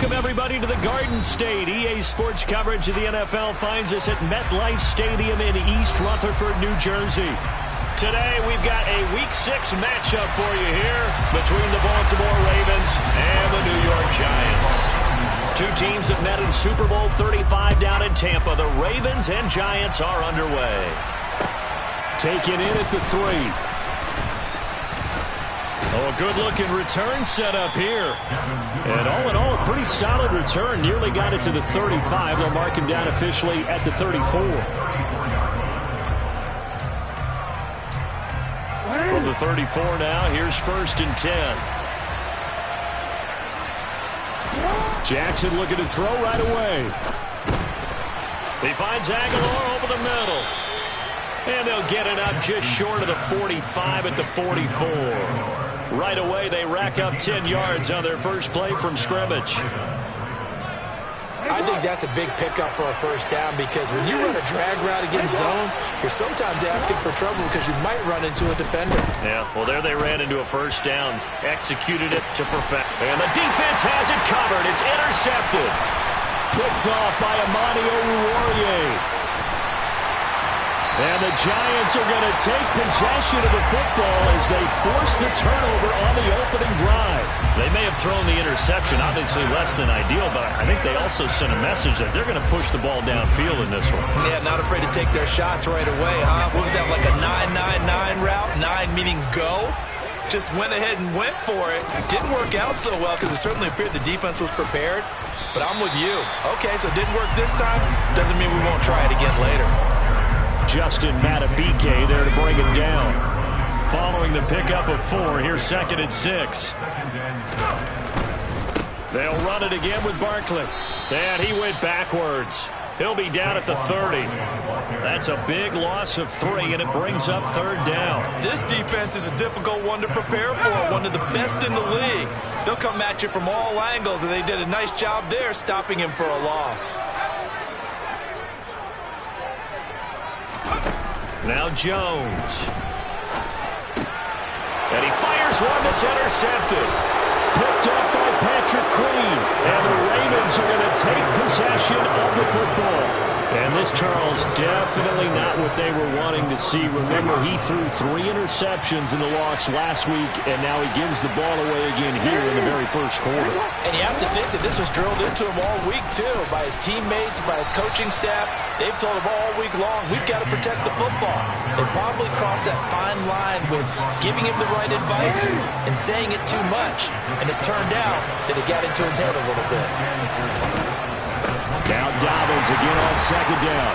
Welcome, everybody, to the Garden State. EA Sports coverage of the NFL finds us at MetLife Stadium in East Rutherford, New Jersey. Today, we've got a Week 6 matchup for you here between the Baltimore Ravens and the New York Giants. Two teams have met in Super Bowl 35 down in Tampa. The Ravens and Giants are underway. Taken in at the 3. Oh, a good-looking return set up here. And all in all, a pretty solid return. Nearly got it to the 35. They'll mark him down officially at the 34. From the 34 now, here's 1st and 10. Jackson looking to throw right away. He finds Aguilar over the middle. And they'll get it up just short of the 45 at the 44. Right away, they rack up 10 yards on their first play from scrimmage. I think that's a big pickup for a first down because when you run a drag route against zone, you're sometimes asking for trouble because you might run into a defender. Yeah, well, there they ran into a first down, executed it to perfection. And the defense has it covered. It's intercepted. Picked off by Amani Oruwariye. And the Giants are going to take possession of the football as they force the turnover on the opening drive. They may have thrown the interception, obviously less than ideal, but I think they also sent a message that they're going to push the ball downfield in this one. Yeah, not afraid to take their shots right away, huh? What was that, like a 9-9-9 route? 9 meaning go? Just went ahead and went for it. Didn't work out so well because it certainly appeared the defense was prepared. But I'm with you. Okay, so it didn't work this time. Doesn't mean we won't try it again later. Justin Matabike there to bring it down. Following the pickup of 4, here's 2nd and 6. They'll run it again with Barkley. And he went backwards. He'll be down at the 30. That's a big loss of 3, and it brings up 3rd down. This defense is a difficult one to prepare for, one of the best in the league. They'll come at you from all angles, and they did a nice job there stopping him for a loss. Now Jones. And he fires one that's intercepted. Picked up by Patrick Queen. And the Ravens are going to take possession of the football. And this, Charles, definitely not what they were wanting to see. Remember, he threw 3 interceptions in the loss last week, and now he gives the ball away again here in the very first quarter. And you have to think that this was drilled into him all week, too, by his teammates, by his coaching staff. They've told him all week long, we've got to protect the football. They probably crossed that fine line with giving him the right advice and saying it too much. And it turned out that it got into his head a little bit. Now Dobbins again on 2nd down.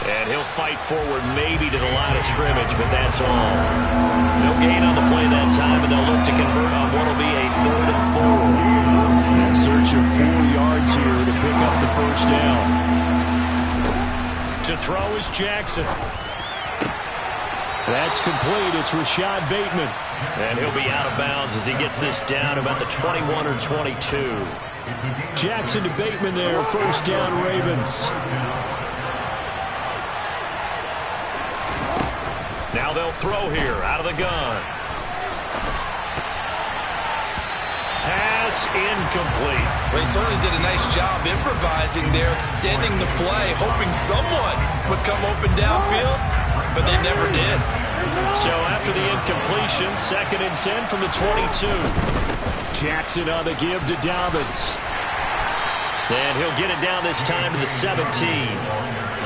And he'll fight forward maybe to the line of scrimmage, but that's all. No gain on the play that time, and they'll look to convert on what will be a 3rd and 4. In search of 4 yards here to pick up the first down. To throw is Jackson. That's complete. It's Rashad Bateman. And he'll be out of bounds as he gets this down about the 21 or 22. Jackson to Bateman there. First down, Ravens. Now they'll throw here out of the gun. Pass incomplete. Well, he certainly did a nice job improvising there, extending the play, hoping someone would come open downfield, but they never did. So after the incompletion, 2nd and 10 from the 22. Jackson on the give to Dobbins. And he'll get it down this time to the 17.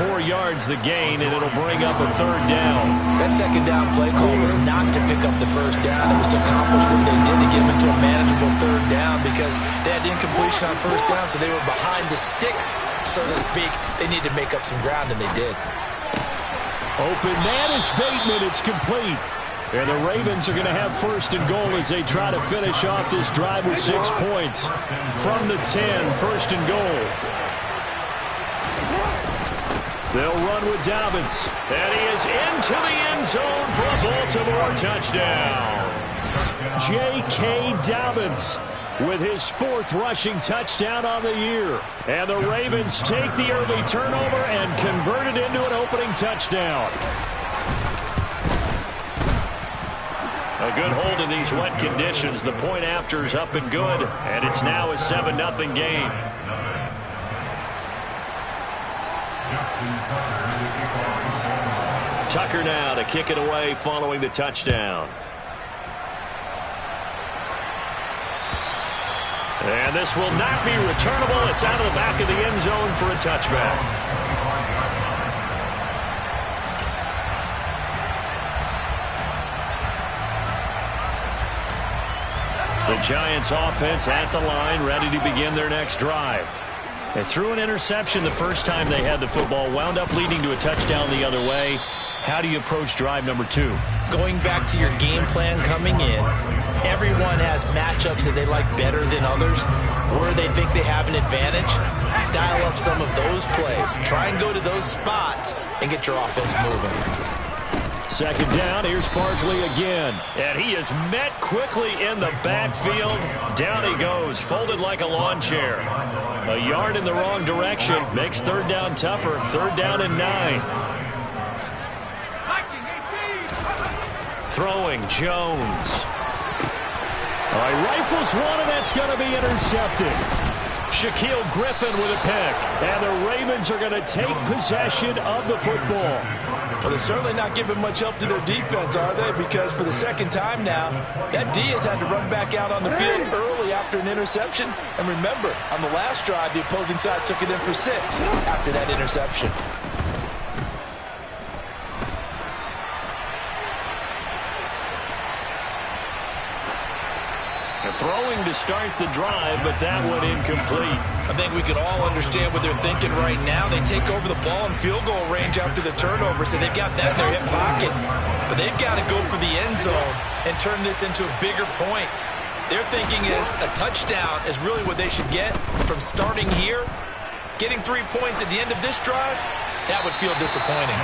4 yards the gain, and it'll bring up a 3rd down. That 2nd down play call was not to pick up the first down. It was to accomplish what they did to get them into a manageable 3rd down because they had incompletion on first down, so they were behind the sticks, so to speak. They needed to make up some ground, and they did. Open man is Bateman. It's complete. And the Ravens are going to have 1st and goal as they try to finish off this drive with 6 points. From the 10, 1st and goal. They'll run with Dobbins. And he is into the end zone for a Baltimore touchdown. J.K. Dobbins with his 4th rushing touchdown on the year. And the Ravens take the early turnover and convert it into an opening touchdown. A good hold in these wet conditions. The point after is up and good, and it's now a 7-0 game. Tucker now to kick it away following the touchdown. And this will not be returnable. It's out of the back of the end zone for a touchback. The Giants offense at the line, ready to begin their next drive. They threw an interception the first time they had the football, wound up leading to a touchdown the other way. How do you approach drive number 2? Going back to your game plan coming in, everyone has matchups that they like better than others, where they think they have an advantage. Dial up some of those plays. Try and go to those spots and get your offense moving. Second down, here's Barkley again. And he is met quickly in the backfield. Down he goes, folded like a lawn chair. A yard in the wrong direction makes third down tougher. Third down and 9. Throwing, Jones. All right, rifles one, and that's going to be intercepted. Shaquille Griffin with a pick. And the Ravens are going to take possession of the football. Well, they're certainly not giving much help to their defense, are they? Because for the second time now, that D has had to run back out on the field early after an interception. And remember, on the last drive, the opposing side took it in for 6 after that interception. Throwing to start the drive, but that one incomplete. I think we can all understand what they're thinking right now. They take over the ball in field goal range after the turnover, so they've got that in their hip pocket. But they've got to go for the end zone and turn this into bigger points. Their thinking is a touchdown is really what they should get from starting here. Getting 3 points at the end of this drive, that would feel disappointing.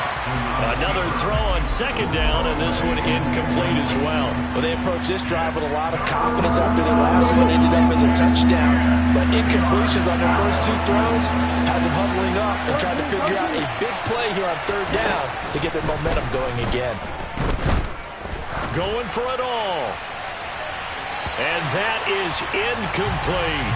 Another throw on second down, and this one incomplete as well. Well, they approached this drive with a lot of confidence after their last one ended up as a touchdown. But incompletions on their first 2 throws has them huddling up and trying to figure out a big play here on third down to get their momentum going again. Going for it all. And that is incomplete.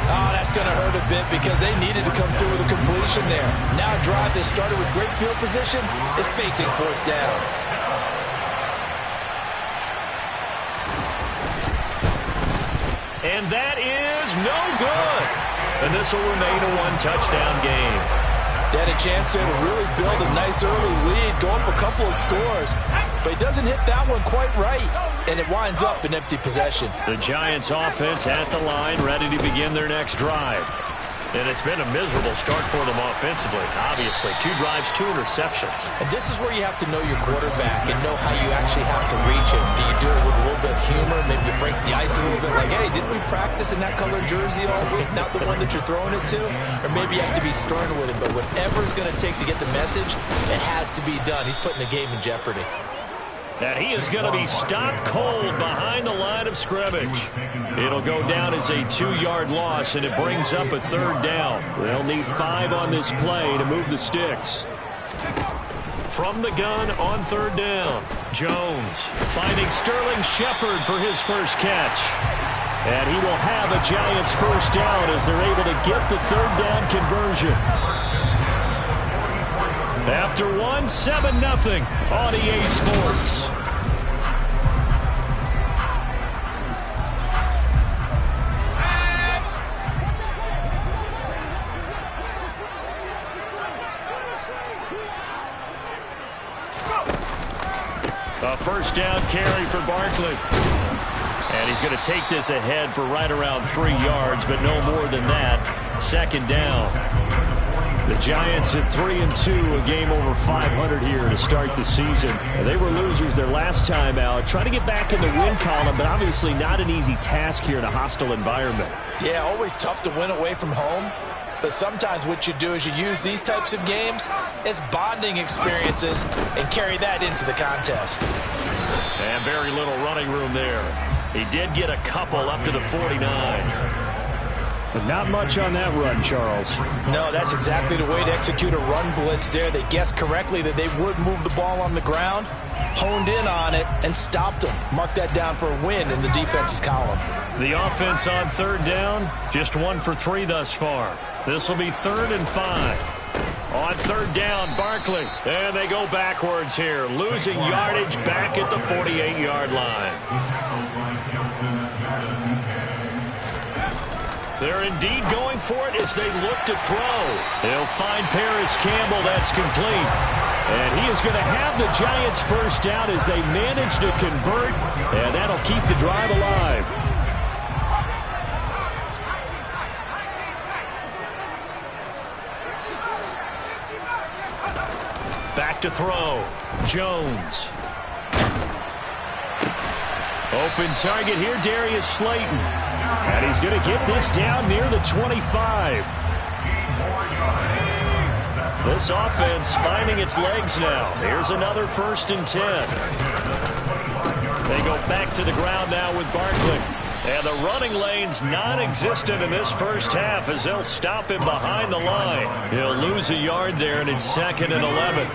Oh, that's going to hurt a bit because they needed to come through with a completion there. Now a drive that started with great field position is facing fourth down. And that is no good. And this will remain a 1-touchdown game. They had a chance there to really build a nice early lead, go up a couple of scores. But he doesn't hit that one quite right, and it winds up in empty possession. The Giants offense at the line, ready to begin their next drive. And it's been a miserable start for them offensively, obviously. 2 drives, 2 interceptions. And this is where you have to know your quarterback and know how you actually have to reach him. Do you do it with a little bit of humor? Maybe you break the ice a little bit like, hey, didn't we practice in that color jersey all week? Not the one that you're throwing it to? Or maybe you have to be stern with him. But whatever it's going to take to get the message, it has to be done. He's putting the game in jeopardy. And he is going to be stopped cold behind the line of scrimmage. It'll go down as a 2-yard loss, and it brings up a third down. They'll need 5 on this play to move the sticks. From the gun on third down, Jones finding Sterling Shepard for his first catch. And he will have a Giants first down as they're able to get the third down conversion. After 7-0 on EA Sports. A first down carry for Barkley. And he's going to take this ahead for right around 3 yards, but no more than that. Second down. The Giants at 3-2, a game over 500 here to start the season. They were losers their last time out, trying to get back in the win column, but obviously not an easy task here in a hostile environment. Yeah, always tough to win away from home. But sometimes what you do is you use these types of games as bonding experiences and carry that into the contest. And very little running room there. He did get a couple up to the 49. But not much on that run, Charles. No, that's exactly the way to execute a run blitz there. They guessed correctly that they would move the ball on the ground, honed in on it, and stopped them. Mark that down for a win in the defense's column. The offense on third down, just 1 for 3 thus far. This will be 3rd and 5. On third down, Barkley. And they go backwards here, losing yardage back at the 48-yard line. They're indeed going for it as they look to throw. They'll find Paris Campbell. That's complete. And he is going to have the Giants first down as they manage to convert. And that'll keep the drive alive. Back to throw. Jones. Open target here, Darius Slayton. And he's going to get this down near the 25. This offense finding its legs now. Here's another 1st and 10. They go back to the ground now with Barkley. And the running lane's non-existent in this first half as they'll stop him behind the line. He'll lose a yard there, and it's 2nd and 11.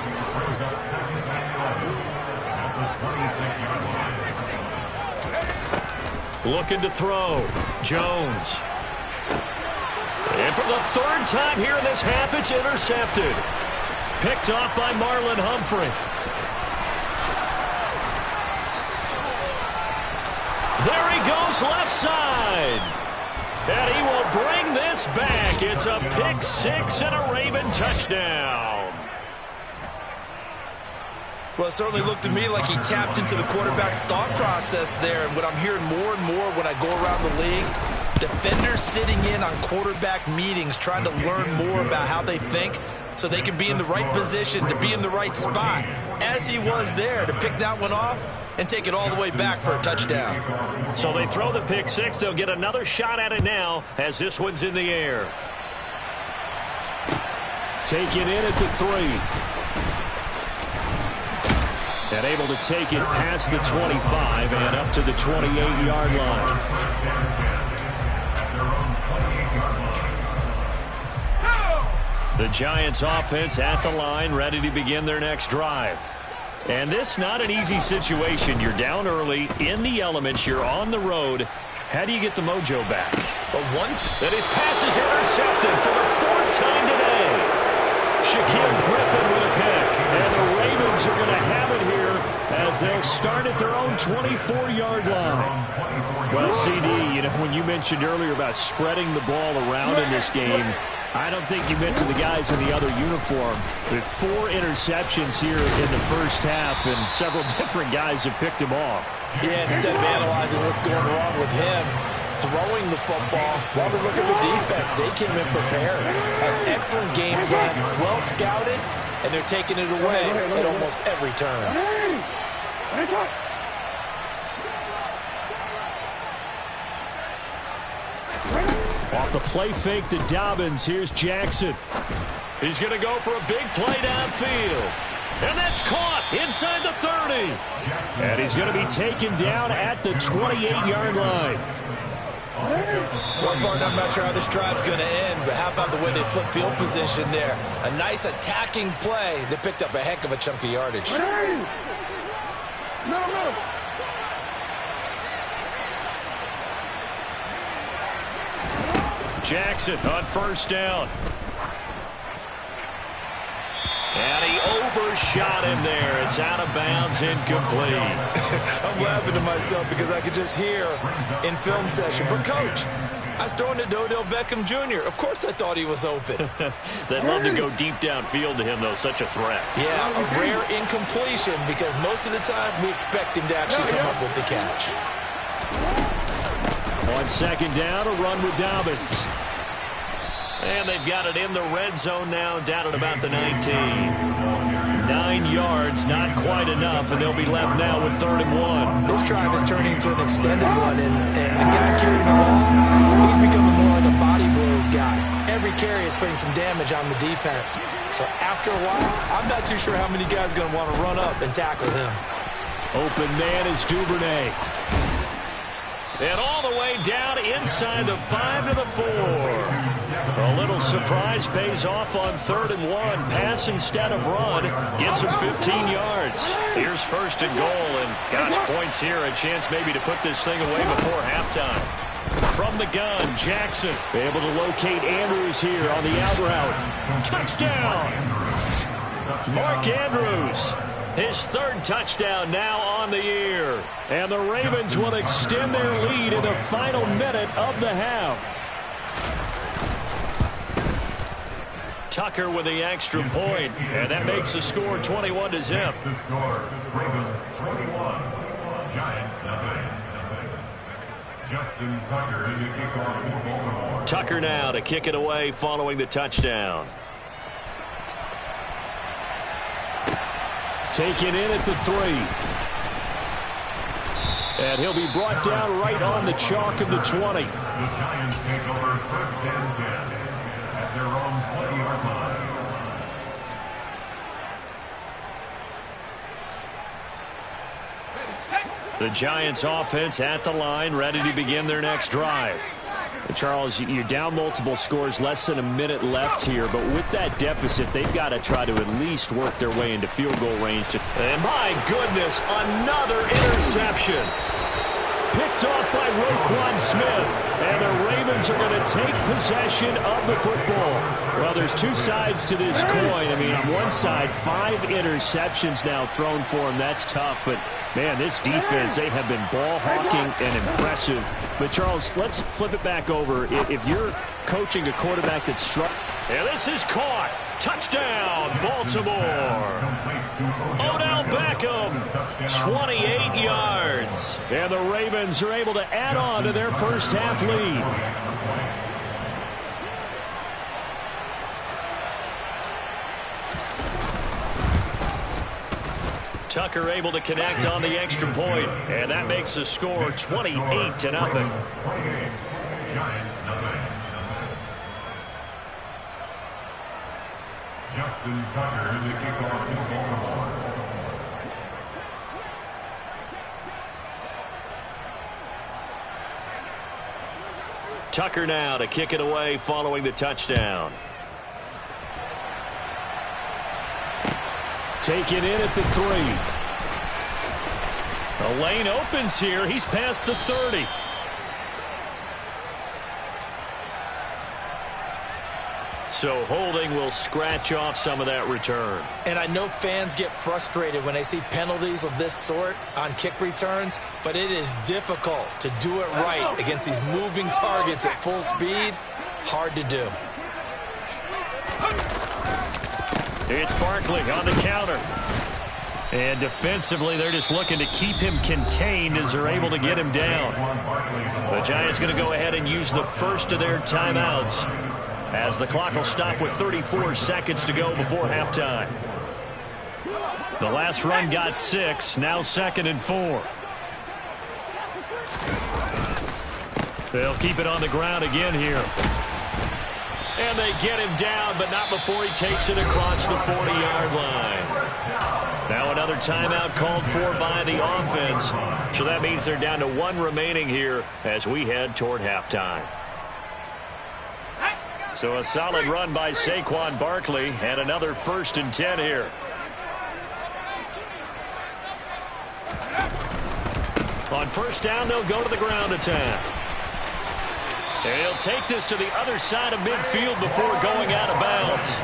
Looking to throw. Jones. And for the 3rd time here in this half, it's intercepted. Picked off by Marlon Humphrey. There he goes, left side. And he will bring this back. It's a pick 6 and a Raven touchdown. Well, it certainly looked to me like he tapped into the quarterback's thought process there. And what I'm hearing more and more when I go around the league, defenders sitting in on quarterback meetings trying to learn more about how they think so they can be in the right position, to be in the right spot, as he was there, to pick that one off and take it all the way back for a touchdown. So they throw the pick 6. They'll get another shot at it now as this one's in the air. Taken in at the 3. And able to take it past the 25 and up to the 28-yard line. The Giants offense at the line, ready to begin their next drive. And this not an easy situation. You're down early, in the elements, you're on the road. How do you get the mojo back? That his pass is intercepted for the 4th time today. Shaquille Griffin with a pick. And the Ravens are going to have it here as they'll start at their own 24-yard line. Well, CD, you know, when you mentioned earlier about spreading the ball around in this game, I don't think you mentioned the guys in the other uniform. With 4 interceptions here in the first half, and several different guys have picked him off. Yeah, instead of analyzing what's going wrong with him, throwing the football, while we look at the defense, they came in prepared. An excellent game plan, well scouted, and they're taking it away at almost every turn. Off the play fake to Dobbins, here's Jackson. He's going to go for a big play downfield. And that's caught inside the 30. And he's going to be taken down at the 28-yard line. One part, I'm not sure how this drive's going to end, but how about the way they flip field position there? A nice attacking play that picked up a heck of a chunk of yardage. Jackson on first down. And he overshot him there. It's out of bounds, incomplete. I'm laughing to myself because I could just hear in film session, but coach, I was throwing to Odell Beckham Jr. Of course I thought he was open. They'd love to go deep downfield to him, though. Such a threat. Yeah, a rare incompletion because most of the time we expect him to actually come up with the catch. On second down, a run with Dobbins. And they've got it in the red zone now, down at about the 19. 9 yards, not quite enough, and they'll be left now with 3rd and 1. This drive is turning into an extended one, and the guy carrying the ball, he's becoming more like a body blows guy. Every carry is putting some damage on the defense. So after a while, I'm not too sure how many guys are going to want to run up and tackle him. Open man is Duvernay. And all the way down inside the 5 to the 4. A little surprise pays off on 3rd and 1. Pass instead of run. Gets him 15 yards. Here's 1st and goal. And gosh, points here. A chance maybe to put this thing away before halftime. From the gun, Jackson able to locate Andrews here on the out route. Touchdown! Mark Andrews. His 3rd touchdown now on the year. And the Ravens will extend their lead in the final minute of the half. Tucker with the extra point, and that makes the score 21-0. Ravens 21, Giants nothing. Justin Tucker in the kickoff for Baltimore. Tucker now to kick it away following the touchdown. Taken in at the 3. And he'll be brought down right on the chalk of the 20. The Giants take over 1st and 10 at their own 20-yard line. The Giants offense at the line, ready to begin their next drive. Charles, you're down multiple scores, less than a minute left here, but with that deficit, they've got to try to at least work their way into field goal range. And my goodness, another interception. Picked off by Roquan Smith, and the Ravens are going to take possession of the football. Well, there's two sides to this coin. I mean, on one side, 5 interceptions now thrown for him. That's tough, but man, this defense, they have been ball hawking and impressive. But Charles, let's flip it back over. If you're coaching a quarterback that's struck, and this is caught. Touchdown, Baltimore. Odell Beckham, 28 yards. And the Ravens are able to add on to their first half lead. Tucker able to connect on the extra point, and that makes the score 28-0. Giants nothing. Justin Tucker in the kickoff for Baltimore. Tucker now to kick it away following the touchdown. Taken in at the 3. The lane opens here. He's past the 30. So holding will scratch off some of that return. And I know fans get frustrated when they see penalties of this sort on kick returns, but it is difficult to do it right against these moving targets at full speed. Hard to do. It's Barkley on the counter. And defensively, they're just looking to keep him contained as they're able to get him down. The Giants going to go ahead and use the first of their timeouts, as the clock will stop with 34 seconds to go before halftime. The last run got 6, now 2nd and 4. They'll keep it on the ground again here. And they get him down, but not before he takes it across the 40-yard line. Now another timeout called for by the offense. So that means they're down to 1 remaining here as we head toward halftime. So a solid run by Saquon Barkley, and another 1st and 10 here. On 1st down, they'll go to the ground attack. And he'll take this to the other side of midfield before going out of bounds.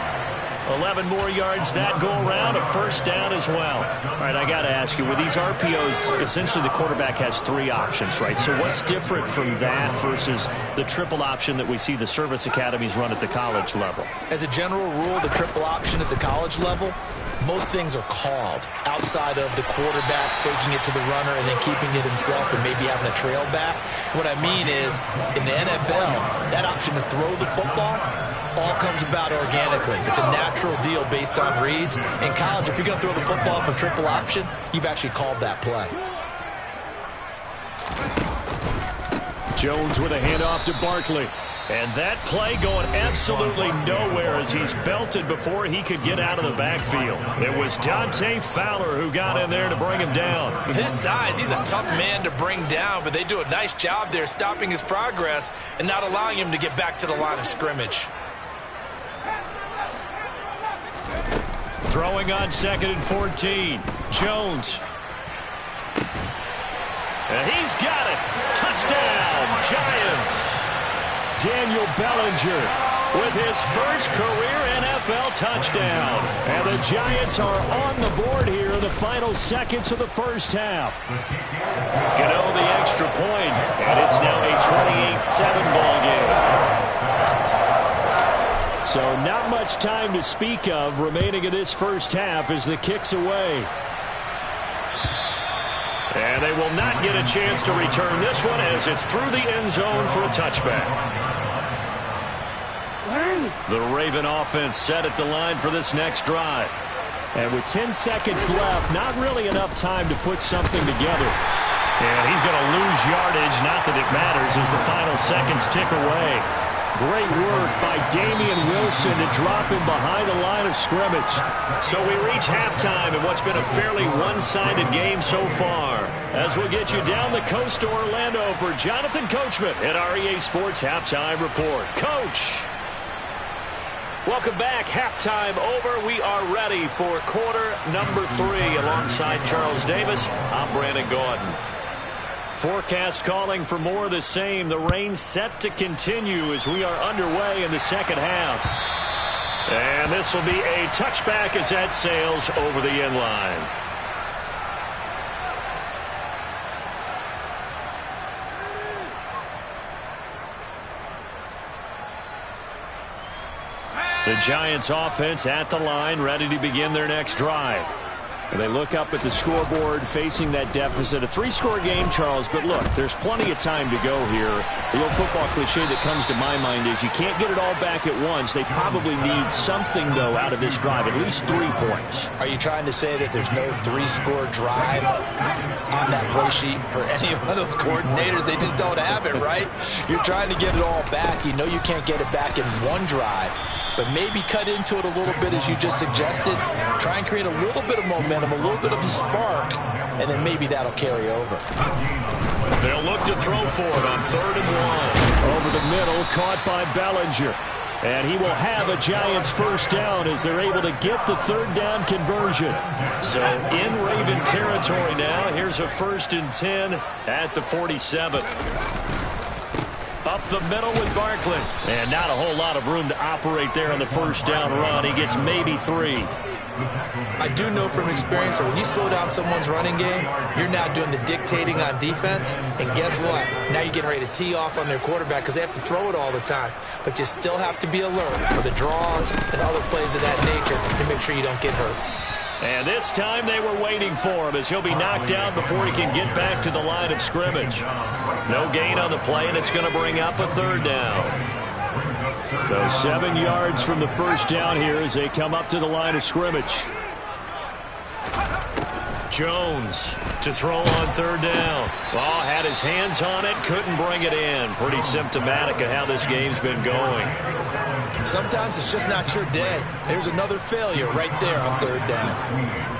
11 more yards that go around, a 1st down as well. All right, I got to ask you, with these RPOs, essentially the quarterback has 3 options, right? So what's different from that versus the triple option that we see the service academies run at the college level? As a general rule, the triple option at the college level, most things are called outside of the quarterback faking it to the runner and then keeping it himself and maybe having a trail back. What I mean is, in the NFL, that option to throw the football all comes about organically. It's a natural deal based on reads. In college, if you're going to throw the football for triple option, you've actually called that play. Jones with a handoff to Barkley. And that play going absolutely nowhere as he's belted before he could get out of the backfield. It was Dante Fowler who got in there to bring him down. With his size, he's a tough man to bring down, but they do a nice job there stopping his progress and not allowing him to get back to the line of scrimmage. Throwing on 2nd and 14. Jones. And he's got it. Touchdown, Giants. Daniel Bellinger with his first career NFL touchdown. And the Giants are on the board here in the final seconds of the first half. Gano the extra point, and it's now a 28-7 ball game. So not much time to speak of remaining in this first half as the kick's away. And they will not get a chance to return this one as it's through the end zone for a touchback. The Raven offense set at the line for this next drive. And with 10 seconds left, not really enough time to put something together. And he's going to lose yardage, not that it matters, as the final seconds tick away. Great work by Damian Wilson to drop him behind the line of scrimmage. So we reach halftime in what's been a fairly one-sided game so far. As we'll get you down the coast to Orlando for Jonathan Coachman at our EA Sports Halftime Report. Coach! Welcome back. Halftime over. We are ready for quarter number 3 alongside Charles Davis. I'm Brandon Gordon. Forecast calling for more of the same. The rain set to continue as we are underway in the second half. And this will be a touchback as that sails over the end line. The Giants offense at the line, ready to begin their next drive. And they look up at the scoreboard facing that deficit. A 3-score game, Charles, but look, there's plenty of time to go here. The old football cliche that comes to my mind is you can't get it all back at once. They probably need something, though, out of this drive, at least 3 points. Are you trying to say that there's no 3-score drive on that play sheet for any of those coordinators? They just don't have it, right? You're trying to get it all back. You know you can't get it back in one drive. But maybe cut into it a little bit as you just suggested. Try and create a little bit of momentum, a little bit of a spark, and then maybe that'll carry over. They'll look to throw for it on 3rd and 1. Over the middle, caught by Bellinger. And he will have a Giants first down as they're able to get the 3rd down conversion. So in Raven territory now, here's a 1st and 10 at the 47. Up the middle with Barkley. And not a whole lot of room to operate there on the first down run. He gets maybe 3. I do know from experience that when you slow down someone's running game, you're now doing the dictating on defense. And guess what? Now you're getting ready to tee off on their quarterback because they have to throw it all the time. But you still have to be alert for the draws and other plays of that nature to make sure you don't get hurt. And this time they were waiting for him as he'll be knocked out before he can get back to the line of scrimmage. No gain on the play, and it's going to bring up a 3rd down. So 7 yards from the first down here as they come up to the line of scrimmage. Jones to throw on 3rd down. Oh, had his hands on it, couldn't bring it in. Pretty symptomatic of how this game's been going. Sometimes it's just not your day. There's another failure right there on 3rd down.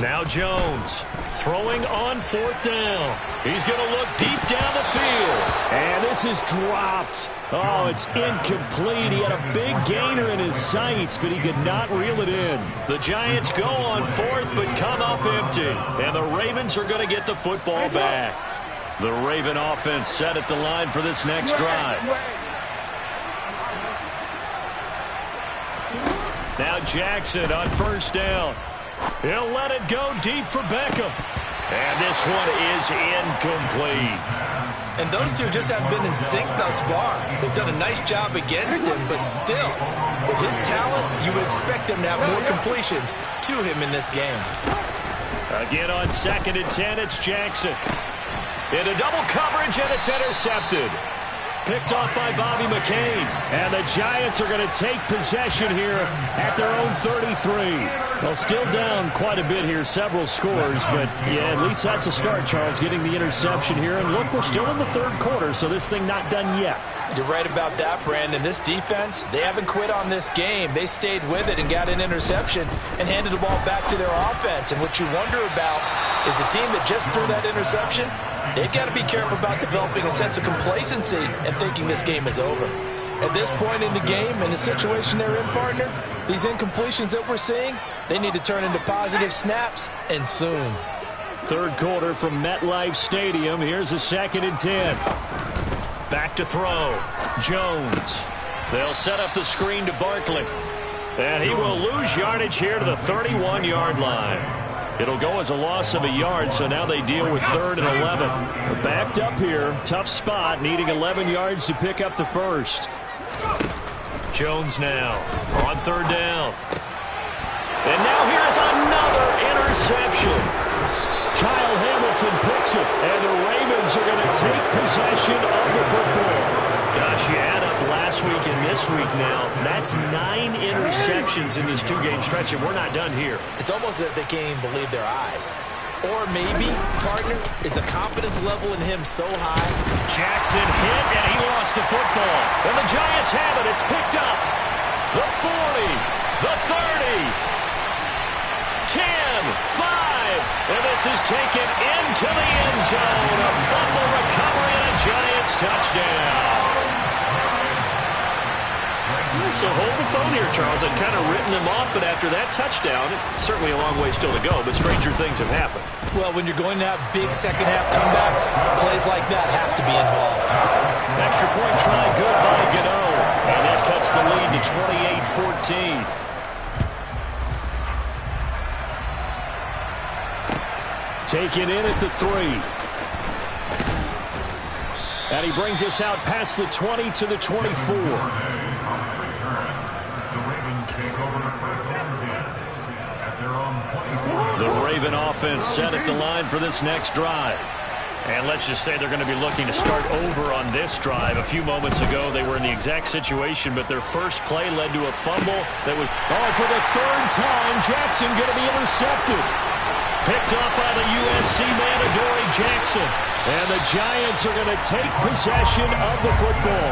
Now Jones throwing on 4th down. He's going to look deep down the field. And this is dropped. Oh, it's incomplete. He had a big gainer in his sights, but he could not reel it in. The Giants go on 4th, but come up empty. And the Ravens are going to get the football back. The Raven offense set at the line for this next drive. Now Jackson on 1st down. He'll let it go deep for Beckham. And this one is incomplete. And those two just haven't been in sync thus far. They've done a nice job against him, but still, with his talent, you would expect them to have more completions to him in this game. Again on 2nd and 10, it's Jackson. Into double coverage, and it's intercepted. Picked off by Bobby McCain. And the Giants are going to take possession here at their own 33. Well, still down quite a bit here, several scores. But, yeah, at least that's a start, Charles, getting the interception here. And, look, we're still in the third quarter, so this thing not done yet. You're right about that, Brandon. This defense, they haven't quit on this game. They stayed with it and got an interception and handed the ball back to their offense. And what you wonder about is the team that just threw that interception, they've got to be careful about developing a sense of complacency and thinking this game is over. At this point in the game, in the situation they're in, partner, these incompletions that we're seeing, they need to turn into positive snaps, and soon. Third quarter from MetLife Stadium. Here's a 2nd and 10. Back to throw. Jones. They'll set up the screen to Barkley. And he will lose yardage here to the 31-yard line. It'll go as a loss of a yard, so now they deal with 3rd and 11. They're backed up here. Tough spot, needing 11 yards to pick up the first. Jones now on 3rd down. And now here's another interception. Kyle Hamilton picks it, and the Ravens are going to take possession of the football. Gosh, you add up last week and this week now, that's 9 interceptions in this 2-game stretch, and we're not done here. It's almost as if they can't even believe their eyes. Or maybe, partner, is the confidence level in him so high? Jackson hit, and he lost the football. And the Giants have it. It's picked up. The 40, the 30, 10, 5, and this is taken into the end zone. A fumble recovery and a Giants touchdown. So hold the phone here, Charles. I've kind of written them off, but after that touchdown, it's certainly a long way still to go, but stranger things have happened. Well, when you're going to have big second-half comebacks, plays like that have to be involved. Extra point try good by Gano, and that cuts the lead to 28-14. Taken in at the 3. And he brings us out past the 20 to the 24. The Raven offense set at the line for this next drive. And let's just say they're going to be looking to start over on this drive. A few moments ago, they were in the exact situation, but their first play led to a fumble that was... Oh, for the 3rd time, Jackson going to be intercepted. Picked off by the USC man, Adoree Jackson. And the Giants are going to take possession of the football.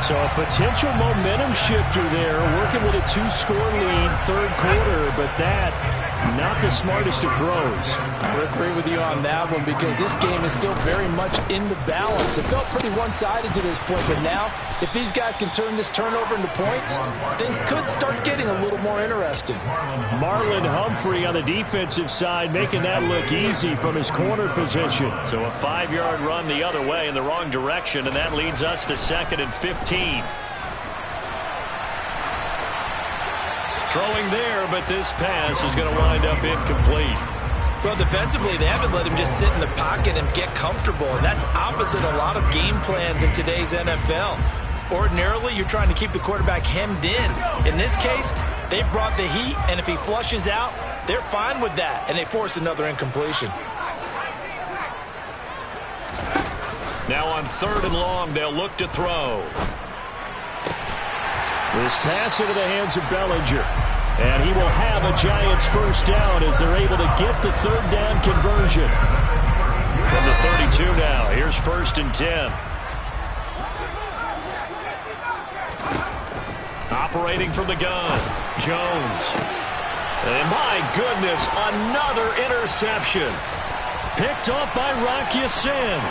So a potential momentum shifter there, working with a 2-score lead, 3rd quarter, but that, not the smartest of throws. I would agree with you on that one because this game is still very much in the balance. It felt pretty one-sided to this point, but now, if these guys can turn this turnover into points, things could start getting a little more interesting. Marlon Humphrey on the defensive side making that look easy from his corner position. So a 5-yard run the other way in the wrong direction, and that leads us to 2nd and 15. Throwing there, but this pass is going to wind up incomplete. Well, defensively, they haven't let him just sit in the pocket and get comfortable, and that's opposite a lot of game plans in today's NFL. Ordinarily, you're trying to keep the quarterback hemmed in. In this case, they brought the heat, and if he flushes out, they're fine with that, and they force another incompletion. Now on 3rd and long, they'll look to throw. This pass into the hands of Bellinger. And he will have a Giants first down as they're able to get the 3rd down conversion. From the 32 now, here's 1st and 10. Operating from the gun, Jones. And my goodness, another interception. Picked off by Rock Ya-Sin.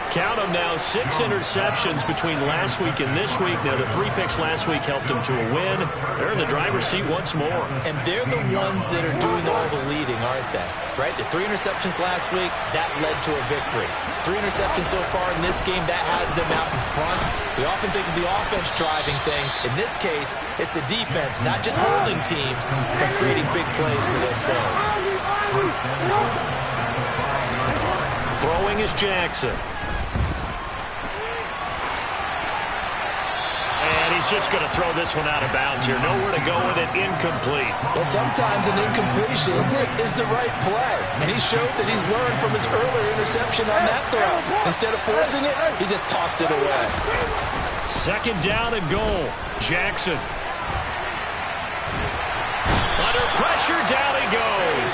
Count them now, 6 interceptions between last week and this week. Now, the 3 picks last week helped them to a win. They're in the driver's seat once more. And they're the ones that are doing all the leading, aren't they? Right? The 3 interceptions last week, that led to a victory. 3 interceptions so far in this game, that has them out in front. We often think of the offense driving things. In this case, it's the defense, not just holding teams, but creating big plays for themselves. Throwing is Jackson. just going to throw this one out of bounds here. Nowhere to go with it. Incomplete. Well, sometimes an incompletion is the right play. And he showed that he's learned from his earlier interception on that throw. Instead of forcing it, he just tossed it away. Second down and goal. Jackson. Under pressure, down he goes.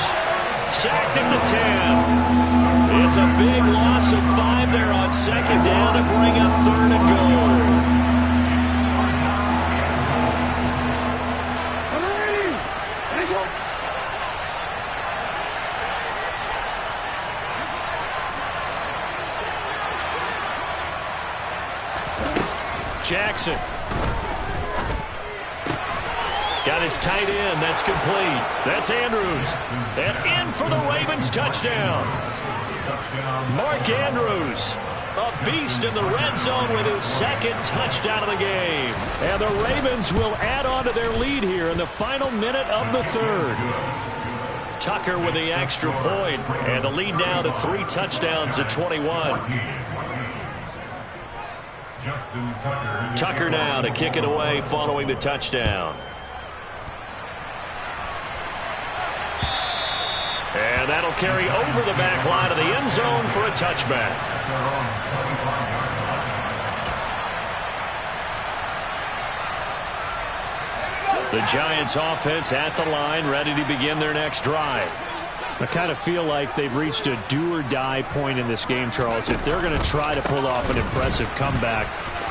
Sacked at the 10. It's a big loss of 5 there on second down to bring up third and goal. Jackson. Got his tight end. That's complete. That's Andrews. And in for the Ravens touchdown. Mark Andrews, a beast in the red zone with his second touchdown of the game. And the Ravens will add on to their lead here in the final minute of the third. Tucker with the extra point, and the lead now to 3 touchdowns at 21. Tucker now to kick it away following the touchdown. And that'll carry over the back line of the end zone for a touchback. The Giants offense at the line, ready to begin their next drive. I kind of feel like they've reached a do-or-die point in this game, Charles. If they're going to try to pull off an impressive comeback,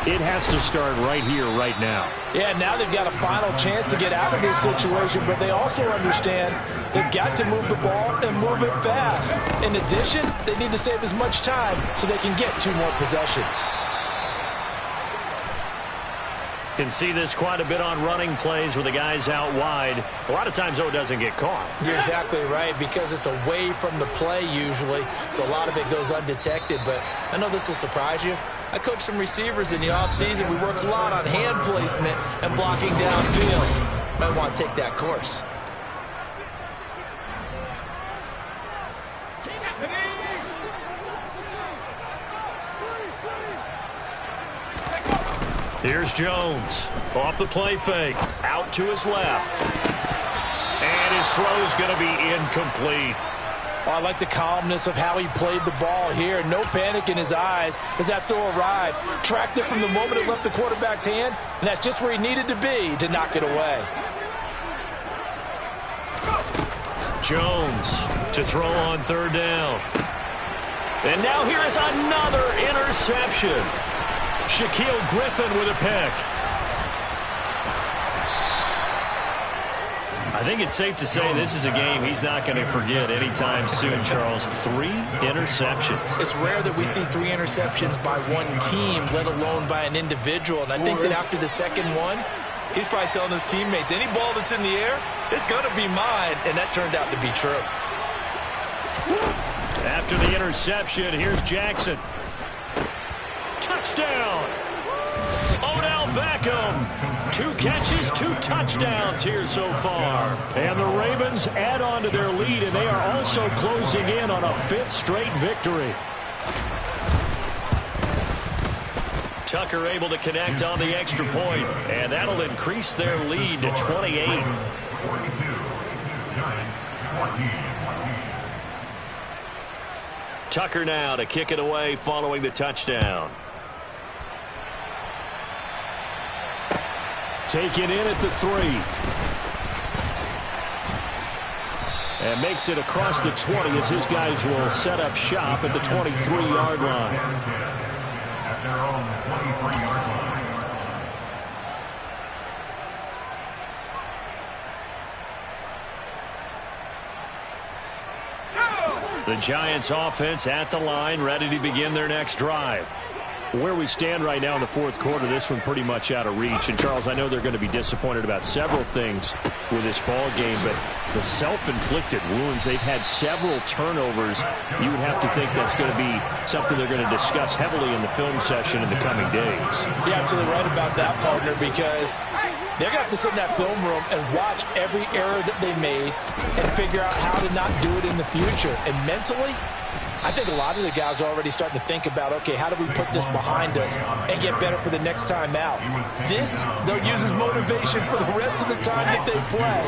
it has to start right here, right now. Yeah, now they've got a final chance to get out of this situation, but they also understand they've got to move the ball and move it fast. In addition, they need to save as much time so they can get 2 more possessions. Can see this quite a bit on running plays with the guys out wide. A lot of times, though, it doesn't get caught. You're exactly right, because it's away from the play usually, so a lot of it goes undetected. But I know this will surprise you. I coach some receivers in the offseason. We work a lot on hand placement and blocking downfield. Might want to take that course. Here's Jones. Off the play fake. Out to his left. And his throw's going to be incomplete. Oh, I like the calmness of how he played the ball here. No panic in his eyes as that throw arrived. Tracked it from the moment it left the quarterback's hand, and that's just where he needed to be to knock it away. Jones to throw on third down. And now here is another interception. Shaquille Griffin with a pick. I think it's safe to say this is a game he's not going to forget anytime soon, Charles. 3 interceptions. It's rare that we see 3 interceptions by one team, let alone by an individual. And I think that after the second one, he's probably telling his teammates, any ball that's in the air, it's going to be mine. And that turned out to be true. After the interception, here's Jackson. Touchdown! Odell Beckham. 2 catches, 2 touchdowns here so far. And the Ravens add on to their lead, and they are also closing in on a 5th straight victory. Tucker able to connect on the extra point, and that'll increase their lead to 28. 42, Giants 14. Tucker now to kick it away following the touchdown. Taken in at the 3. And makes it across the 20 as his guys will set up shop at the 23-yard line. At their own 23-yard line. The Giants offense at the line, ready to begin their next drive. Where we stand right now in the 4th quarter, this one pretty much out of reach. And, Charles, I know they're going to be disappointed about several things with this ball game, but the self-inflicted wounds, they've had several turnovers. You would have to think that's going to be something they're going to discuss heavily in the film session in the coming days. You're absolutely right about that, partner, because they're going to have to sit in that film room and watch every error that they made and figure out how to not do it in the future. And mentally, I think a lot of the guys are already starting to think about, okay, how do we put this behind us and get better for the next time out? This, they'll use as motivation for the rest of the time that they play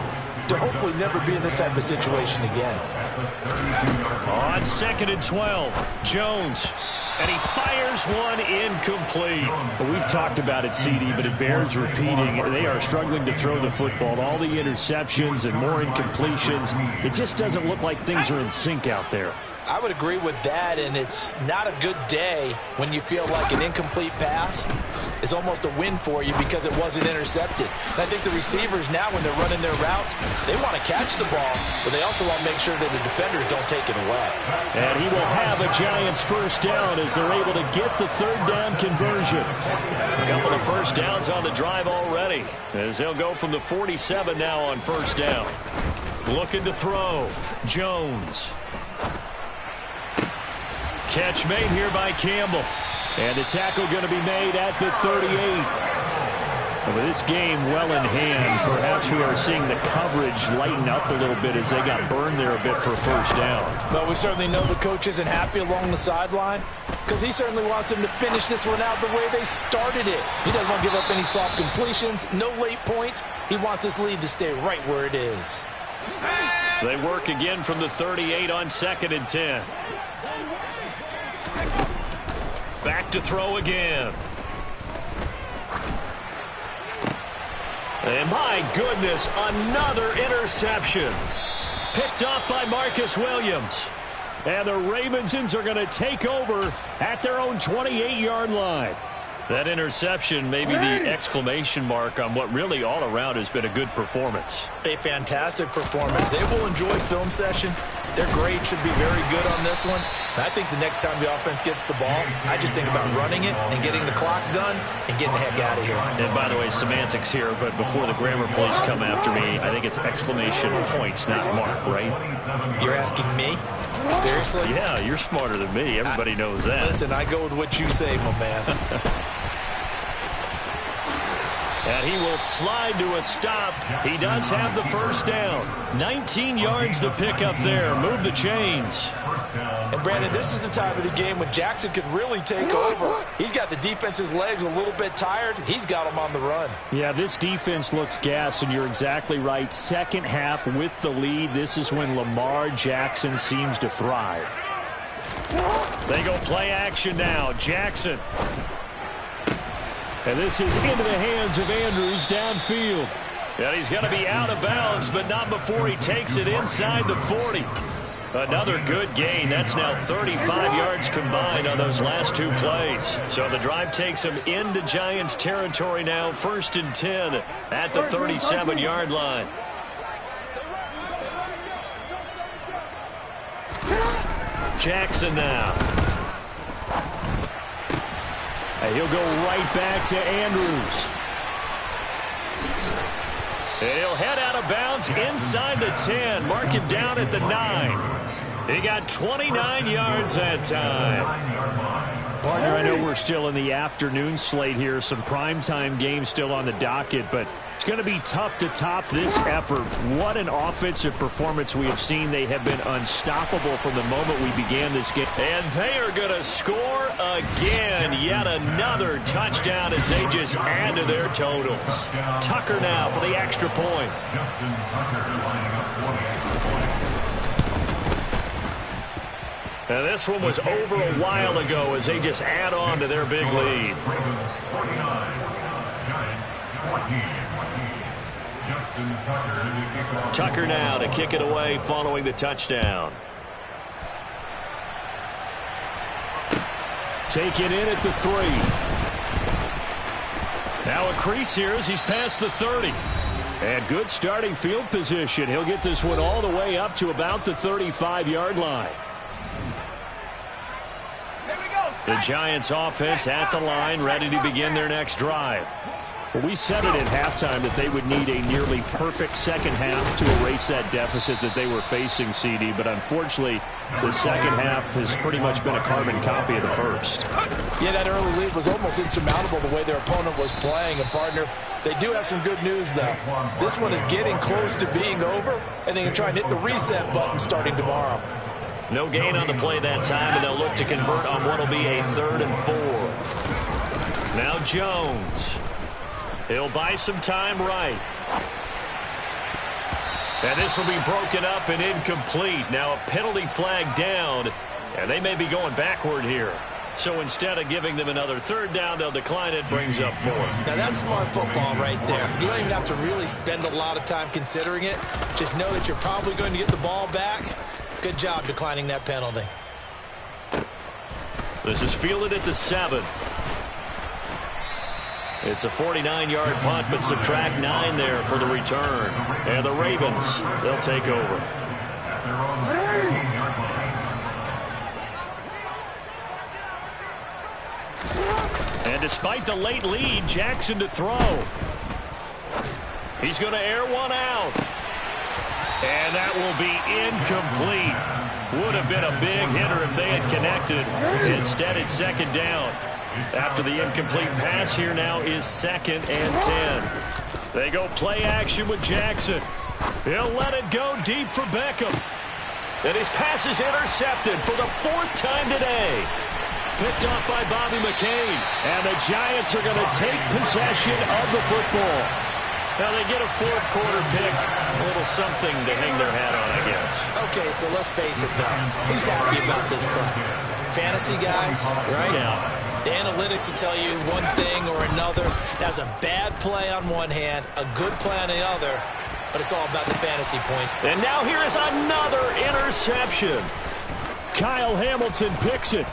to hopefully never be in this type of situation again. On 2nd and 12, Jones. And he fires one incomplete. Well, we've talked about it, CD, but it bears repeating. They are struggling to throw the football. All the interceptions and more incompletions. It just doesn't look like things are in sync out there. I would agree with that, and it's not a good day when you feel like an incomplete pass is almost a win for you because it wasn't intercepted. And I think the receivers now, when they're running their routes, they want to catch the ball, but they also want to make sure that the defenders don't take it away. And he will have a Giants first down as they're able to get the 3rd down conversion. A couple of first downs on the drive already as they'll go from the 47 now on 1st down. Looking to throw. Jones. Catch made here by Campbell. And the tackle going to be made at the 38. With this game well in hand, perhaps we are seeing the coverage lighten up a little bit as they got burned there a bit for a first down. But we certainly know the coach isn't happy along the sideline because he certainly wants them to finish this one out the way they started it. He doesn't want to give up any soft completions, no late points. He wants this lead to stay right where it is. They work again from the 38 on 2nd and 10. Back to throw again. And my goodness, another interception. Picked off by Marcus Williams. And the Ravensons are going to take over at their own 28-yard line. That interception may be the exclamation mark on what really all around has been a good performance. A fantastic performance. They will enjoy film session. Their grade should be very good on this one. And I think the next time the offense gets the ball, I just think about running it and getting the clock done and getting the heck out of here. And by the way, semantics here, but before the grammar police come after me, I think it's exclamation point, not mark, right? You're asking me? Seriously? Yeah, you're smarter than me. Everybody knows that. Listen, I go with what you say, my man. And he will slide to a stop. He does have the first down. 19 yards to pick up there. Move the chains. And, Brandon, this is the time of the game when Jackson could really take over. He's got the defense's legs a little bit tired. He's got them on the run. Yeah, this defense looks gassed, and you're exactly right. Second half with the lead, this is when Lamar Jackson seems to thrive. They go play action now. Jackson. And this is into the hands of Andrews downfield. And he's going to be out of bounds, but not before he takes it inside the 40. Another good gain. That's now 35 yards combined on those last 2 plays. So the drive takes him into Giants territory now. 1st and 10 at the 37-yard line. Jackson now. And he'll go right back to Andrews. And he'll head out of bounds inside the 10. Mark him down at the 9. He got 29 yards that time. Partner, I know we're still in the afternoon slate here. Some primetime games still on the docket, but it's going to be tough to top this effort. What an offensive performance we have seen. They have been unstoppable from the moment we began this game. And they are going to score again. Yet another touchdown as they just add to their totals. Tucker now for the extra point. And this one was over a while ago as they just add on to their big lead. Tucker now to kick it away following the touchdown. Take it in at the 3. Now a crease here as he's past the 30. And good starting field position. He'll get this one all the way up to about the 35-yard line. The Giants offense at the line, ready to begin their next drive. Well, we said it at halftime that they would need a nearly perfect second half to erase that deficit that they were facing, CD. But unfortunately, the second half has pretty much been a carbon copy of the first. Yeah, that early lead was almost insurmountable the way their opponent was playing. And, partner, they do have some good news, though. This one is getting close to being over, and they can try and hit the reset button starting tomorrow. No gain on the play that time, and they'll look to convert on what will be a 3rd and 4. Now Jones. He'll buy some time right. And this will be broken up and incomplete. Now a penalty flag down, and they may be going backward here. So instead of giving them another 3rd down, they'll decline it, brings up 4. Now that's smart football right there. You don't even have to really spend a lot of time considering it. Just know that you're probably going to get the ball back. Good job declining that penalty. This is fielded at the 7. It's a 49-yard punt, but subtract 9 there for the return. And the Ravens, they'll take over. And despite the late lead, Jackson to throw. He's going to air one out. And that will be incomplete. Would have been a big hitter if they had connected. Instead, it's 2nd down. After the incomplete pass, here now is 2nd and 10. They go play action with Jackson. He'll let it go deep for Beckham. And his pass is intercepted for the 4th time today. Picked off by Bobby McCain. And the Giants are going to take possession of the football. Now they get a 4th quarter pick. A little something to hang their hat on, I guess. Okay, so let's face it, though. Who's happy about this play? Fantasy guys, right? Yeah. The analytics will tell you one thing or another. That was a bad play on one hand, a good play on the other, but it's all about the fantasy point. And now here is another interception. Kyle Hamilton picks it.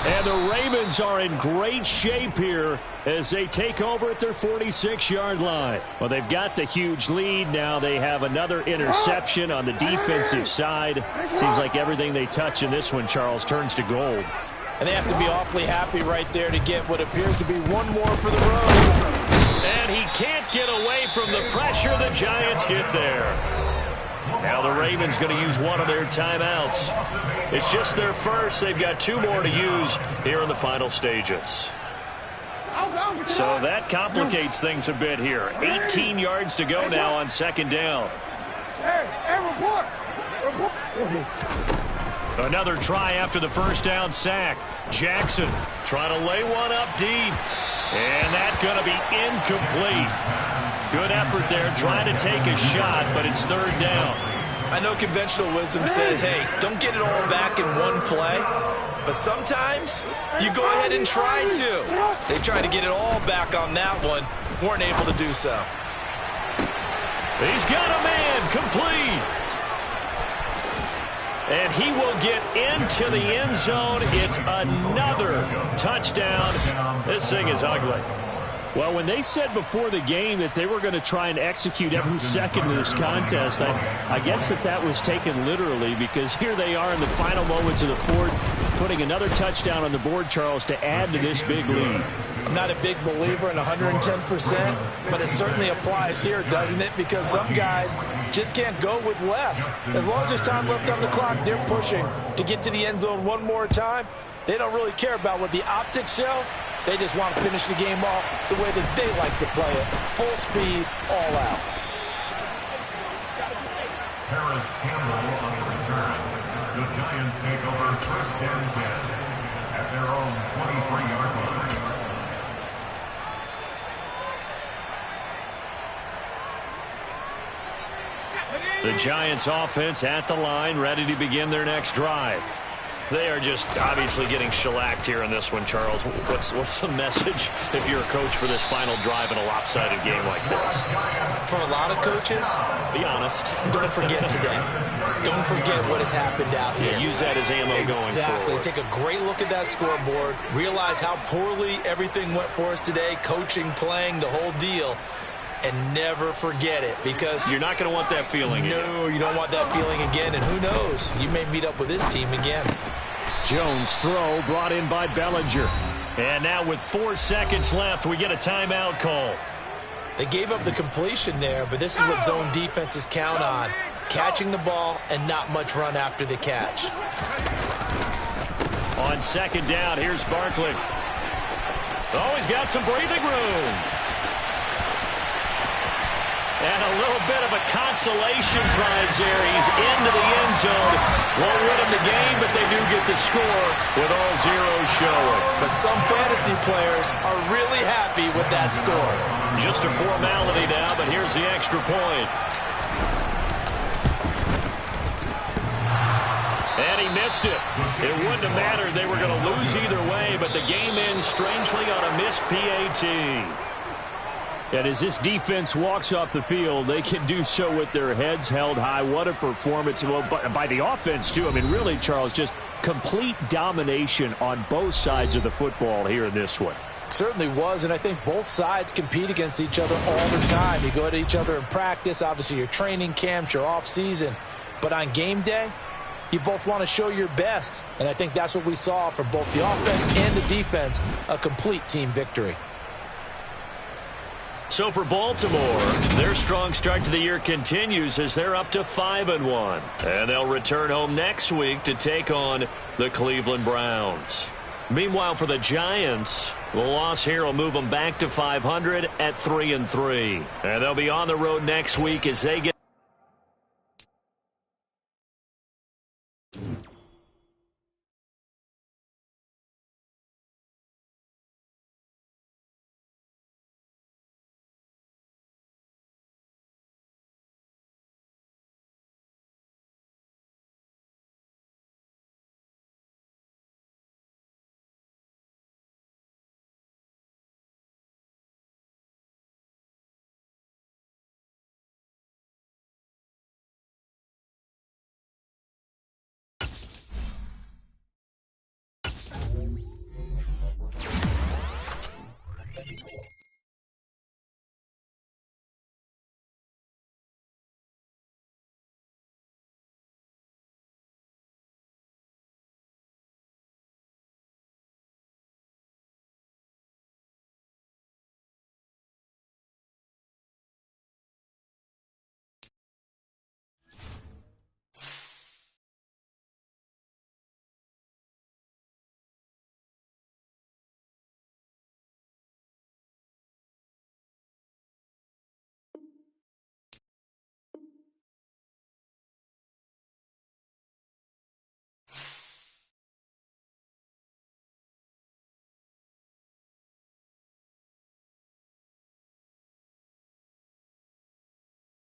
And the Ravens are in great shape here as they take over at their 46-yard line. Well, they've got the huge lead. Now they have another interception on the defensive side. Seems like everything they touch in this one, Charles, turns to gold. And they have to be awfully happy right there to get what appears to be one more for the road. And he can't get away from the pressure. The Giants get there. Now the Ravens going to use one of their timeouts. It's just their first. They've got 2 more to use here in the final stages. So that complicates things a bit here. 18 yards to go now on 2nd down. Another try after the 1st down sack. Jackson trying to lay one up deep. And that's going to be incomplete. Good effort there, trying to take a shot, but it's 3rd down. I know conventional wisdom says, hey, don't get it all back in one play. But sometimes you go ahead and try to. They tried to get it all back on that one. Weren't able to do so. He's got a man, complete. And he will get into the end zone. It's another touchdown. This thing is ugly. Well, when they said before the game that they were going to try and execute every second of this contest, I guess that was taken literally, because here they are in the final moments of the 4th, putting another touchdown on the board, Charles, to add to this big lead. I'm not a big believer in 110%, but it certainly applies here, doesn't it? Because some guys just can't go with less. As long as there's time left on the clock, they're pushing to get to the end zone one more time. They don't really care about what the optics show. They just want to finish the game off the way that they like to play it. Full speed, all out. Harris Campbell on the return. The Giants take over 1st and 10 at their own 23-yard line. The Giants offense at the line, ready to begin their next drive. They are just obviously getting shellacked here in this one, Charles. What's the message if you're a coach for this final drive in a lopsided game like this? For a lot of coaches, be honest. Don't forget today. Don't forget what has happened out here. Yeah, use that as ammo going forward. Exactly. Take a great look at that scoreboard. Realize how poorly everything went for us today. Coaching, playing, the whole deal. And never forget it, because you're not going to want that feeling again. No, you don't want that feeling again. And who knows? You may meet up with this team again. Jones throw brought in by Bellinger. And now with 4 seconds left, we get a timeout call. They gave up the completion there, but this is what zone defenses count on. Catching the ball and not much run after the catch. On 2nd down, here's Barkley. Oh, he's got some breathing room. And a little bit of a consolation prize there. He's into the end zone. Won't win him the game, but they do get the score with all zeros showing. But some fantasy players are really happy with that score. Just a formality now, but here's the extra point. And he missed it. It wouldn't have mattered. They were going to lose either way, but the game ends strangely on a missed PAT. And as this defense walks off the field, they can do so with their heads held high. What a performance. Well, by the offense, too. I mean, really, Charles, just complete domination on both sides of the football here in this one. Certainly was, and I think both sides compete against each other all the time. You go at each other in practice, obviously your training camps, your off-season. But on game day, you both want to show your best. And I think that's what we saw from both the offense and the defense, a complete team victory. So for Baltimore, their strong start to the year continues as they're up to 5-1. And they'll return home next week to take on the Cleveland Browns. Meanwhile, for the Giants, the loss here will move them back to 500 at 3-3. And they'll be on the road next week as they get